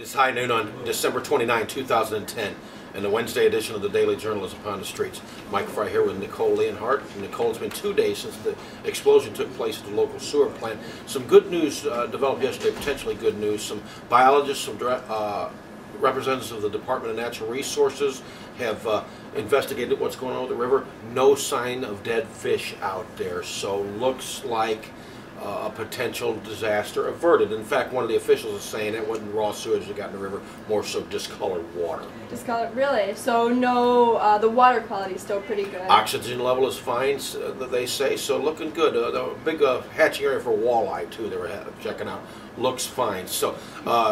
It is high noon on December 29, 2010, and the Wednesday edition of the Daily Journal is upon the streets. Mike Fry here with Nicole. Nicole, it's been 2 days since the explosion took place at the local sewer plant. Some good news developed yesterday, potentially good news. Some biologists, some representatives of the Department of Natural Resources have investigated what's going on with the river. No sign of dead fish out there, so looks like a potential disaster averted. In fact, one of the officials is saying it wasn't raw sewage that got in the river, more so discolored water. Discolored, really? So no, the water quality is still pretty good. Oxygen level is fine, they say, so looking good. The big hatching area for walleye, too, they were checking out. Looks fine. So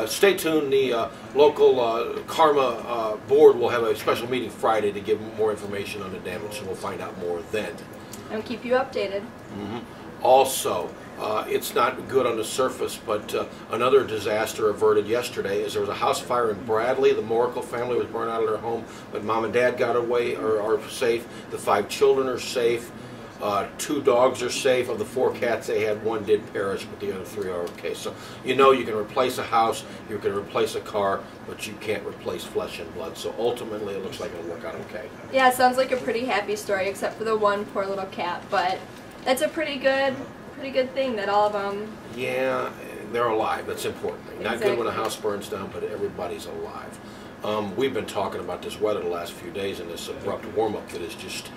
stay tuned. The local Karma board will have a special meeting Friday to give more information on the damage, so we'll find out more then. And keep you updated. Also, it's not good on the surface, but another disaster averted yesterday as there was a house fire in Bradley. The Moracle family was burned out of their home, but mom and dad got away, are safe. The 5 children are safe. 2 dogs are safe. Of the 4 cats they had, 1 did perish, but the other 3 are okay. So you know you can replace a house, you can replace a car, but you can't replace flesh and blood. So ultimately it looks like it'll work out okay. Yeah, it sounds like a pretty happy story, except for the 1 poor little cat, but that's a pretty good thing that all of them... Yeah, they're alive. That's important. Exactly. Not good when a house burns down, but everybody's alive. We've been talking about this weather the last few days and this abrupt warm-up that is just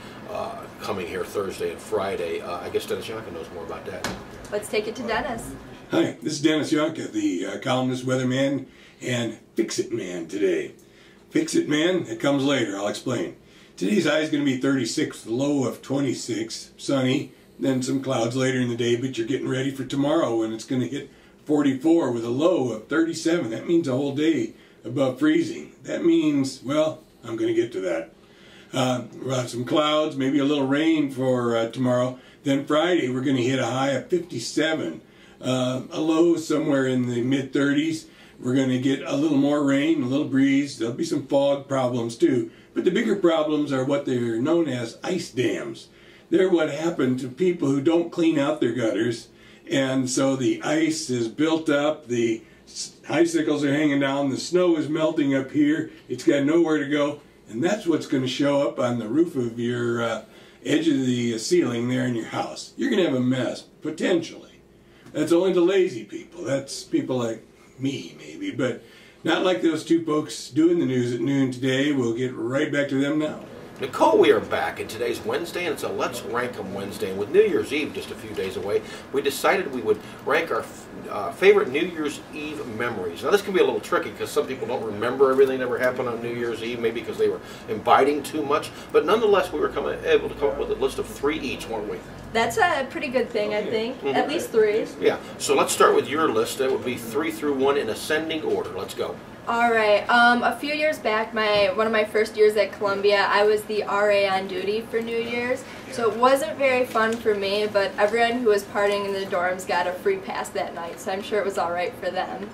coming here Thursday and Friday. I guess Dennis Yonkha knows more about that. Let's take it to Dennis. Hi, this is Dennis Yonkha, the columnist, weatherman, and Fix-It Man today. Fix-It Man, it comes later, I'll explain. Today's high is going to be 36, low of 26, sunny, then some clouds later in the day, but you're getting ready for tomorrow when it's going to hit 44 with a low of 37. That means a whole day above freezing. That means, well, I'm going to get to that. We'll have some clouds, maybe a little rain for tomorrow. Then Friday we're going to hit a high of 57. A low somewhere in the mid-30s. We're going to get a little more rain, a little breeze. There'll be some fog problems too. But the bigger problems are what they're known as ice dams. They're what happened to people who don't clean out their gutters. And so the ice is built up, the icicles are hanging down, the snow is melting up here. It's got nowhere to go. And that's what's going to show up on the roof of your edge of the ceiling there in your house. You're going to have a mess, potentially. That's only the lazy people. That's people like me, maybe. But not like those 2 folks doing the news at noon today. We'll get right back to them now. Nicole, we are back, and today's Wednesday, and it's a Let's Rank 'em Wednesday. And with New Year's Eve just a few days away, we decided we would rank our favorite New Year's Eve memories. Now, this can be a little tricky because some people don't remember everything that ever happened on New Year's Eve, maybe because they were imbibing too much. But nonetheless, we were able to come up with a list of 3 each, weren't we? That's a pretty good thing, I think. At least 3. Yeah. So let's start with your list. That would be 3 through 1 in ascending order. Let's go. Alright, a few years back, one of my first years at Columbia, I was the RA on duty for New Year's, so it wasn't very fun for me, but everyone who was partying in the dorms got a free pass that night, so I'm sure it was alright for them.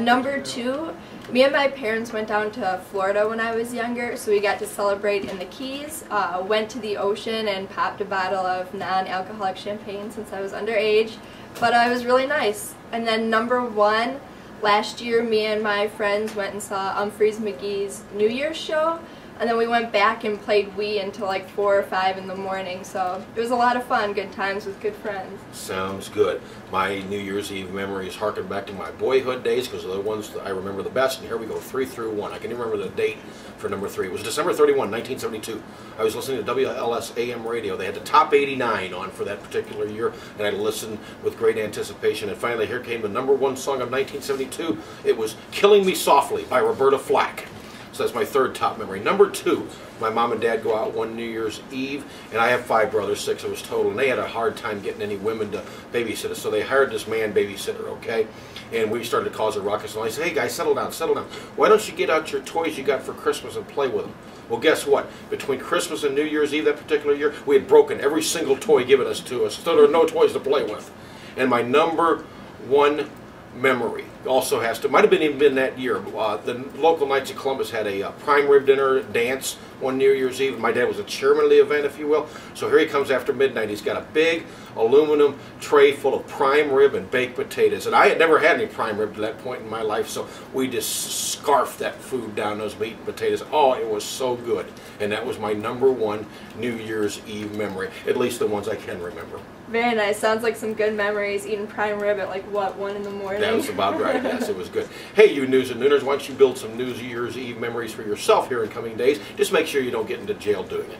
Number 2, me and my parents went down to Florida when I was younger, so we got to celebrate in the Keys, went to the ocean and popped a bottle of non-alcoholic champagne since I was underage, but it was really nice. And then number 1, last year, me and my friends went and saw Humphreys McGee's New Year's show, and then we went back and played Wii until like 4 or 5 in the morning, so it was a lot of fun, good times with good friends. Sounds good. My New Year's Eve memories harken back to my boyhood days because they're the ones that I remember the best, and here we go, 3 through 1. I can even remember the date for number 3. It was December 31, 1972. I was listening to WLS AM radio. They had the top 89 on for that particular year, and I listened with great anticipation, and finally here came the number 1 song of 1972. It was Killing Me Softly by Roberta Flack. So that's my 3rd top memory. Number 2, my mom and dad go out one New Year's Eve, and I have 5 brothers, 6 of us total, and they had a hard time getting any women to babysit us, so they hired this man babysitter, okay? And we started to cause a ruckus, and I said, hey guys, settle down, settle down. Why don't you get out your toys you got for Christmas and play with them? Well, guess what? Between Christmas and New Year's Eve that particular year, we had broken every single toy given to us, so there were no toys to play with. And my number 1 memory. Also has to, might have been even been that year. The local Knights of Columbus had a prime rib dinner dance one New Year's Eve. My dad was the chairman of the event, if you will. So here he comes after midnight. He's got a big aluminum tray full of prime rib and baked potatoes. And I had never had any prime rib to that point in my life, so we just scarfed that food down, those meat and potatoes. Oh, it was so good. And that was my #1 New Year's Eve memory, at least the ones I can remember. Very nice. Sounds like some good memories eating prime rib at like, what, 1 in the morning? That was about right. Yes, it was good. Hey, you News and Nooners, why don't you build some New Year's Eve memories for yourself here in coming days? Just make sure you don't get into jail doing it.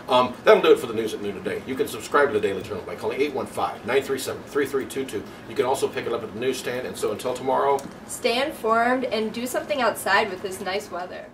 That'll do it for the News at Noon today. You can subscribe to the Daily Journal by calling 815-937-3322. You can also pick it up at the newsstand. And so until tomorrow, stay informed and do something outside with this nice weather.